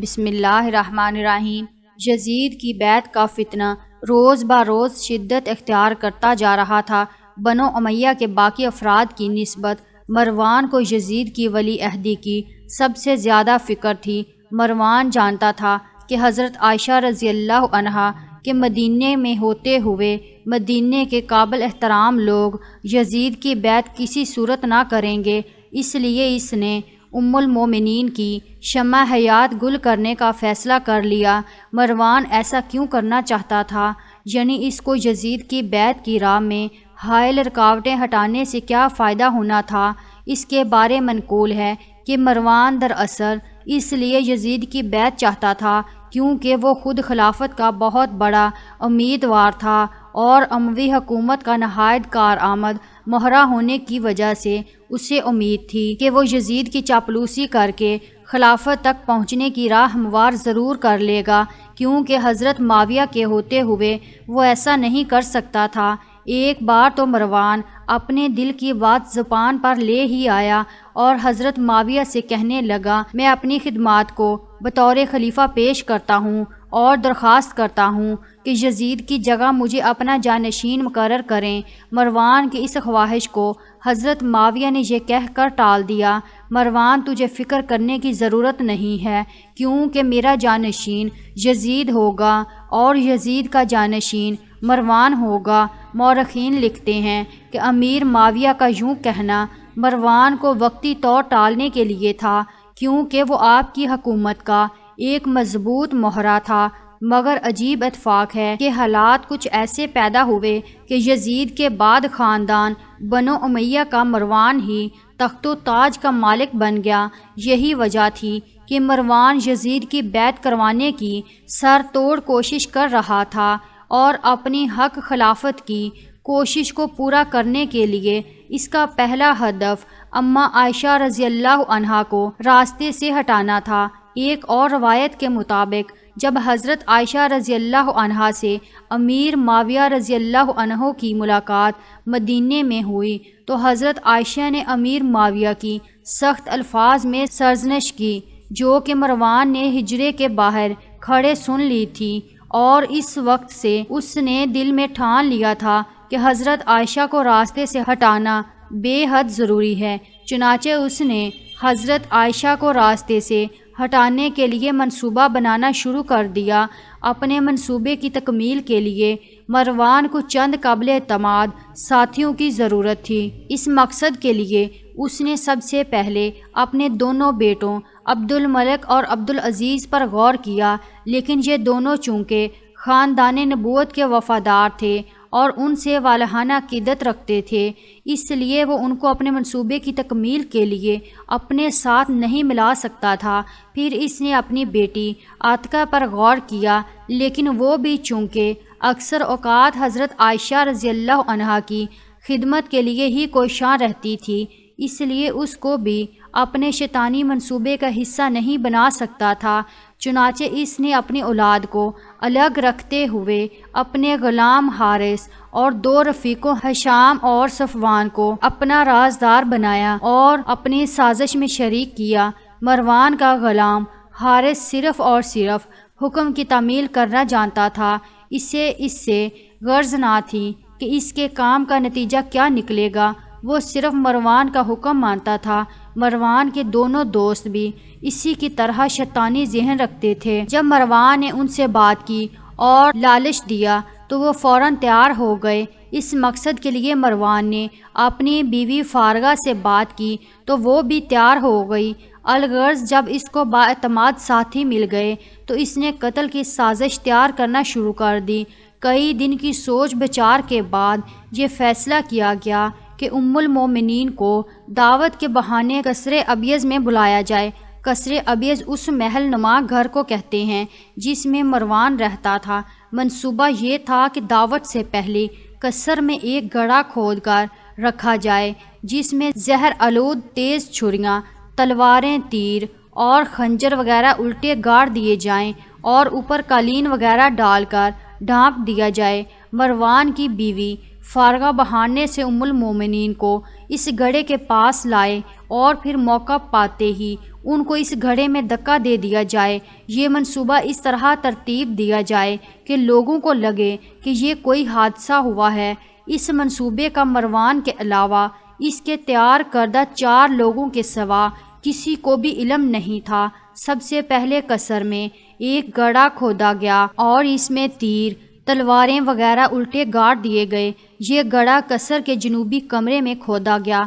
بسم اللہ الرحمن الرحیم۔ یزید کی بیعت کا فتنہ روز بروز شدت اختیار کرتا جا رہا تھا۔ بنو امیہ کے باقی افراد کی نسبت مروان کو یزید کی ولی عہدی کی سب سے زیادہ فکر تھی۔ مروان جانتا تھا کہ حضرت عائشہ رضی اللہ عنہا کے مدینے میں ہوتے ہوئے مدینے کے قابل احترام لوگ یزید کی بیعت کسی صورت نہ کریں گے، اس لیے اس نے ام المومنین کی شمع حیات گل کرنے کا فیصلہ کر لیا۔ مروان ایسا کیوں کرنا چاہتا تھا؟ یعنی اس کو یزید کی بیعت کی راہ میں حائل رکاوٹیں ہٹانے سے کیا فائدہ ہونا تھا؟ اس کے بارے منقول ہے کہ مروان دراصل اس لیے یزید کی بیعت چاہتا تھا کیونکہ وہ خود خلافت کا بہت بڑا امیدوار تھا اور اموی حکومت کا نہایت کارآمد مہرہ ہونے کی وجہ سے اسے امید تھی کہ وہ یزید کی چاپلوسی کر کے خلافت تک پہنچنے کی راہ ہموار ضرور کر لے گا، کیونکہ حضرت معاویہ کے ہوتے ہوئے وہ ایسا نہیں کر سکتا تھا۔ ایک بار تو مروان اپنے دل کی بات زبان پر لے ہی آیا اور حضرت معاویہ سے کہنے لگا، میں اپنی خدمات کو بطور خلیفہ پیش کرتا ہوں اور درخواست کرتا ہوں کہ یزید کی جگہ مجھے اپنا جانشین مقرر کریں۔ مروان کی اس خواہش کو حضرت معاویہ نے یہ کہہ کر ٹال دیا، مروان تجھے فکر کرنے کی ضرورت نہیں ہے کیونکہ میرا جانشین یزید ہوگا اور یزید کا جانشین مروان ہوگا۔ مورخین لکھتے ہیں کہ امیر معاویہ کا یوں کہنا مروان کو وقتی طور ٹالنے کے لیے تھا کیونکہ وہ آپ کی حکومت کا ایک مضبوط مہرہ تھا، مگر عجیب اتفاق ہے کہ حالات کچھ ایسے پیدا ہوئے کہ یزید کے بعد خاندان بنو امیہ کا مروان ہی تخت و تاج کا مالک بن گیا۔ یہی وجہ تھی کہ مروان یزید کی بیعت کروانے کی سر توڑ کوشش کر رہا تھا اور اپنی حق خلافت کی کوشش کو پورا کرنے کے لیے اس کا پہلا ہدف اماں عائشہ رضی اللہ عنہا کو راستے سے ہٹانا تھا۔ ایک اور روایت کے مطابق جب حضرت عائشہ رضی اللہ عنہا سے امیر معاویہ رضی اللہ عنہ کی ملاقات مدینے میں ہوئی تو حضرت عائشہ نے امیر معاویہ کی سخت الفاظ میں سرزنش کی، جو کہ مروان نے حجرے کے باہر کھڑے سن لی تھی، اور اس وقت سے اس نے دل میں ٹھان لیا تھا کہ حضرت عائشہ کو راستے سے ہٹانا بے حد ضروری ہے۔ چنانچہ اس نے حضرت عائشہ کو راستے سے ہٹانے کے لیے منصوبہ بنانا شروع کر دیا۔ اپنے منصوبے کی تکمیل کے لیے مروان کو چند قابل اعتماد ساتھیوں کی ضرورت تھی۔ اس مقصد کے لیے اس نے سب سے پہلے اپنے دونوں بیٹوں عبد الملک اور عبد العزیز پر غور کیا، لیکن یہ دونوں چونکہ خاندان نبوت کے وفادار تھے اور ان سے والہانہ عقیدت رکھتے تھے، اس لیے وہ ان کو اپنے منصوبے کی تکمیل کے لیے اپنے ساتھ نہیں ملا سکتا تھا۔ پھر اس نے اپنی بیٹی عاتکہ پر غور کیا، لیکن وہ بھی چونکہ اکثر اوقات حضرت عائشہ رضی اللہ عنہا کی خدمت کے لیے ہی کوشاں رہتی تھی، اس لیے اس کو بھی اپنے شیطانی منصوبے کا حصہ نہیں بنا سکتا تھا۔ چنانچہ اس نے اپنی اولاد کو الگ رکھتے ہوئے اپنے غلام حارث اور دو رفیقوں ہشام اور صفوان کو اپنا رازدار بنایا اور اپنی سازش میں شریک کیا۔ مروان کا غلام حارث صرف اور صرف حکم کی تعمیل کرنا جانتا تھا، اسے اس سے غرض نہ تھی کہ اس کے کام کا نتیجہ کیا نکلے گا، وہ صرف مروان کا حکم مانتا تھا۔ مروان کے دونوں دوست بھی اسی کی طرح شیطانی ذہن رکھتے تھے۔ جب مروان نے ان سے بات کی اور لالچ دیا تو وہ فوراً تیار ہو گئے۔ اس مقصد کے لیے مروان نے اپنی بیوی فارغہ سے بات کی تو وہ بھی تیار ہو گئی۔ الغرض جب اس کو بااعتماد ساتھی مل گئے تو اس نے قتل کی سازش تیار کرنا شروع کر دی۔ کئی دن کی سوچ بچار کے بعد یہ فیصلہ کیا گیا کہ ام المومنین کو دعوت کے بہانے قصر ابیض میں بلایا جائے۔ قصر ابیض اس محل نما گھر کو کہتے ہیں جس میں مروان رہتا تھا۔ منصوبہ یہ تھا کہ دعوت سے پہلے قصر میں ایک گڑھا کھود کر رکھا جائے جس میں زہر آلود تیز چھریاں، تلواریں، تیر اور خنجر وغیرہ الٹے گاڑ دیے جائیں اور اوپر قالین وغیرہ ڈال کر ڈھانپ دیا جائے۔ مروان کی بیوی فارغہ بہانے سے ام المومنین کو اس گڑھے کے پاس لائے اور پھر موقع پاتے ہی ان کو اس گھڑے میں دھکا دے دیا جائے۔ یہ منصوبہ اس طرح ترتیب دیا جائے کہ لوگوں کو لگے کہ یہ کوئی حادثہ ہوا ہے۔ اس منصوبے کا مروان کے علاوہ اس کے تیار کردہ 4 لوگوں کے سوا کسی کو بھی علم نہیں تھا۔ سب سے پہلے قصر میں ایک گڑھا کھودا گیا اور اس میں تیر، تلواریں وغیرہ الٹے گاڑ دیے گئے۔ یہ گڑھا قصر کے جنوبی کمرے میں کھودا گیا۔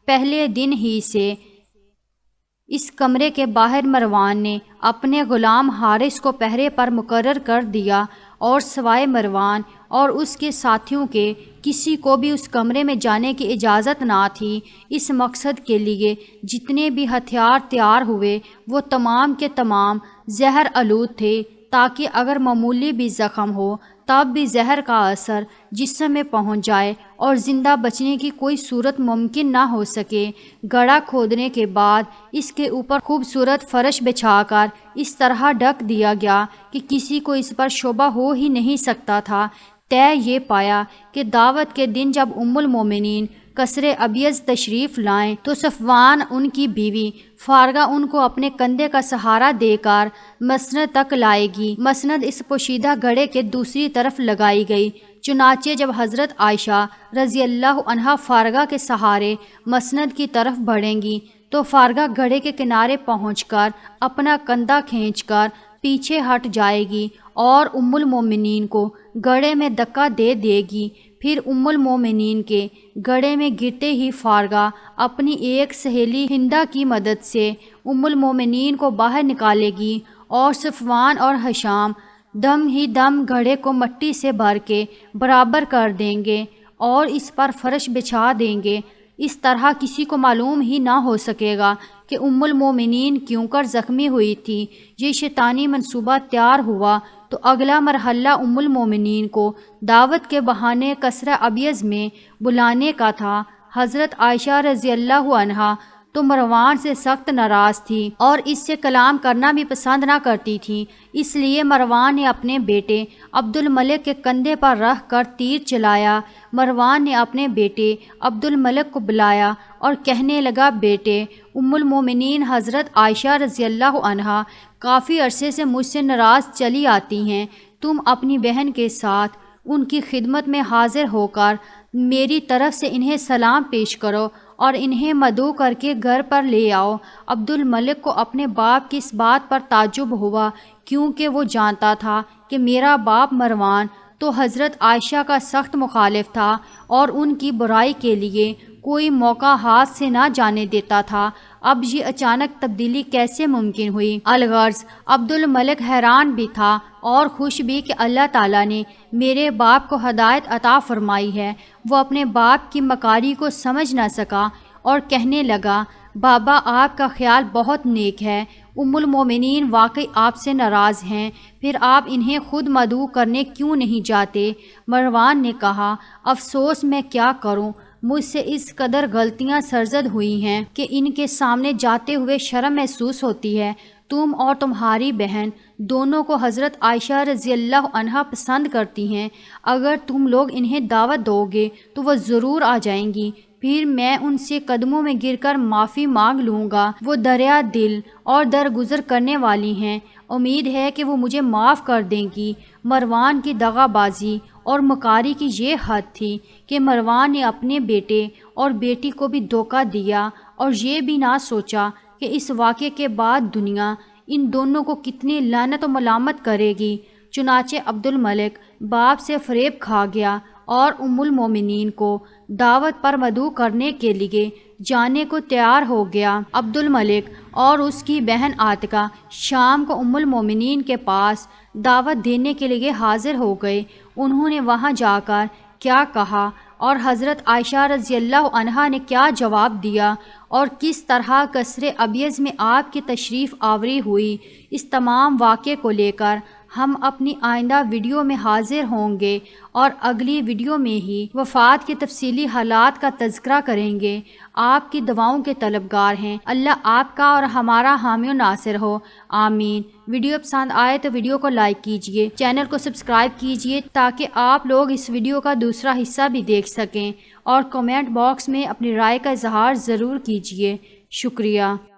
پہلے دن ہی سے اس کمرے کے باہر مروان نے اپنے غلام حارث کو پہرے پر مقرر کر دیا اور سوائے مروان اور اس کے ساتھیوں کے کسی کو بھی اس کمرے میں جانے کی اجازت نہ تھی۔ اس مقصد کے لیے جتنے بھی ہتھیار تیار ہوئے وہ تمام کے تمام زہر آلود تھے، تاکہ اگر معمولی بھی زخم ہو تب بھی زہر کا اثر جسم میں پہنچ جائے اور زندہ بچنے کی کوئی صورت ممکن نہ ہو سکے۔ گڑھا کھودنے کے بعد اس کے اوپر خوبصورت فرش بچھا کر اس طرح ڈھک دیا گیا کہ کسی کو اس پر شبہ ہو ہی نہیں سکتا تھا۔ طے یہ پایا کہ دعوت کے دن جب ام المومنین قصر ابیض تشریف لائیں تو صفوان ان کی بیوی فارغہ ان کو اپنے کندھے کا سہارا دے کر مسند تک لائے گی۔ مسند اس پوشیدہ گھڑے کے دوسری طرف لگائی گئی۔ چنانچہ جب حضرت عائشہ رضی اللہ عنہا فارغہ کے سہارے مسند کی طرف بڑھیں گی تو فارغہ گھڑے کے کنارے پہنچ کر اپنا کندھا کھینچ کر پیچھے ہٹ جائے گی اور ام المومنین کو گھڑے میں دھکا دے دے گی۔ پھر ام المومنین کے گھڑے میں گرتے ہی فارغہ اپنی ایک سہیلی ہندہ کی مدد سے ام المومنین کو باہر نکالے گی اور صفوان اور ہشام دم ہی دم گھڑے کو مٹی سے بھر کے برابر کر دیں گے اور اس پر فرش بچھا دیں گے۔ اس طرح کسی کو معلوم ہی نہ ہو سکے گا کہ ام المومنین کیوں کر زخمی ہوئی تھی۔ یہ شیطانی منصوبہ تیار ہوا تو اگلا مرحلہ ام المومنین کو دعوت کے بہانے قصر ابیض میں بلانے کا تھا۔ حضرت عائشہ رضی اللہ عنہا تو مروان سے سخت ناراض تھی اور اس سے کلام کرنا بھی پسند نہ کرتی تھی۔ اس لیے مروان نے اپنے بیٹے عبد الملک کے کندھے پر رکھ کر تیر چلایا۔ مروان نے اپنے بیٹے عبد الملک کو بلایا اور کہنے لگا، بیٹے، ام المومنین حضرت عائشہ رضی اللہ عنہا کافی عرصے سے مجھ سے ناراض چلی آتی ہیں۔ تم اپنی بہن کے ساتھ ان کی خدمت میں حاضر ہو کر میری طرف سے انہیں سلام پیش کرو اور انہیں مدعو کر کے گھر پر لے آؤ۔ عبد الملک کو اپنے باپ کی اس بات پر تعجب ہوا، کیونکہ وہ جانتا تھا کہ میرا باپ مروان تو حضرت عائشہ کا سخت مخالف تھا اور ان کی برائی کے لیے کوئی موقع ہاتھ سے نہ جانے دیتا تھا۔ اب یہ اچانک تبدیلی کیسے ممکن ہوئی؟ الغرض عبد الملک حیران بھی تھا اور خوش بھی کہ اللہ تعالیٰ نے میرے باپ کو ہدایت عطا فرمائی ہے۔ وہ اپنے باپ کی مکاری کو سمجھ نہ سکا اور کہنے لگا، بابا، آپ کا خیال بہت نیک ہے۔ ام المومنین واقعی آپ سے ناراض ہیں، پھر آپ انہیں خود مدعو کرنے کیوں نہیں جاتے؟ مروان نے کہا، افسوس میں کیا کروں، مجھ سے اس قدر غلطیاں سرزد ہوئی ہیں کہ ان کے سامنے جاتے ہوئے شرم محسوس ہوتی ہے۔ تم اور تمہاری بہن دونوں کو حضرت عائشہ رضی اللہ عنہا پسند کرتی ہیں۔ اگر تم لوگ انہیں دعوت دو گے تو وہ ضرور آ جائیں گی۔ پھر میں ان سے قدموں میں گر کر معافی مانگ لوں گا۔ وہ دریا دل اور درگزر کرنے والی ہیں، امید ہے کہ وہ مجھے معاف کر دیں گی۔ مروان کی دغا بازی اور مکاری کی یہ حد تھی کہ مروان نے اپنے بیٹے اور بیٹی کو بھی دھوکہ دیا اور یہ بھی نہ سوچا کہ اس واقعے کے بعد دنیا ان دونوں کو کتنی لعنت و ملامت کرے گی۔ چنانچہ عبد الملک باپ سے فریب کھا گیا اور ام المومنین کو دعوت پر مدعو کرنے کے لیے جانے کو تیار ہو گیا۔ عبد الملک اور اس کی بہن عاتکہ شام کو ام المومنین کے پاس دعوت دینے کے لیے حاضر ہو گئے۔ انہوں نے وہاں جا کر کیا کہا اور حضرت عائشہ رضی اللہ عنہا نے کیا جواب دیا اور کس طرح قصر ابیض میں آپ کی تشریف آوری ہوئی، اس تمام واقعے کو لے کر ہم اپنی آئندہ ویڈیو میں حاضر ہوں گے اور اگلی ویڈیو میں ہی وفات کے تفصیلی حالات کا تذکرہ کریں گے۔ آپ کی دعاؤں کے طلبگار ہیں۔ اللہ آپ کا اور ہمارا حامی و ناصر ہو، آمین۔ ویڈیو پسند آئے تو ویڈیو کو لائک کیجئے، چینل کو سبسکرائب کیجئے تاکہ آپ لوگ اس ویڈیو کا دوسرا حصہ بھی دیکھ سکیں، اور کمنٹ باکس میں اپنی رائے کا اظہار ضرور کیجئے۔ شکریہ۔